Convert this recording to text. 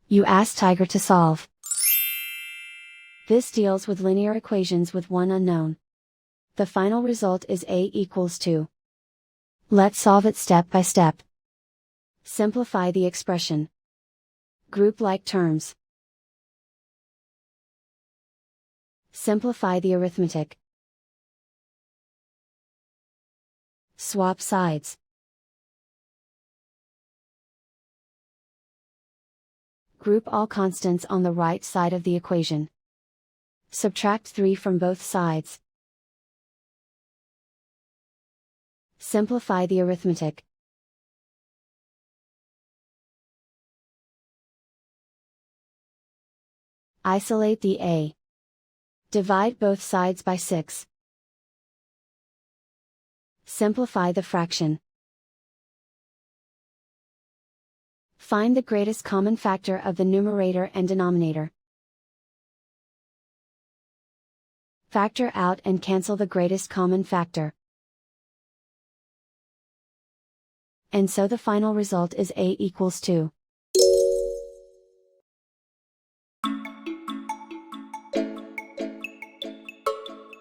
You ask Tiger to solve. This deals with linear equations with one unknown. The final result is a equals 2. Let's solve it step by step. Simplify the expression. Group like terms. Simplify the arithmetic. Swap sides. Group all constants on the right side of the equation. Subtract 3 from both sides. Simplify the arithmetic. Isolate the a. Divide both sides by 6. Simplify the fraction. Find the greatest common factor of the numerator and denominator. Factor out and cancel the greatest common factor. And so the final result is a equals 2.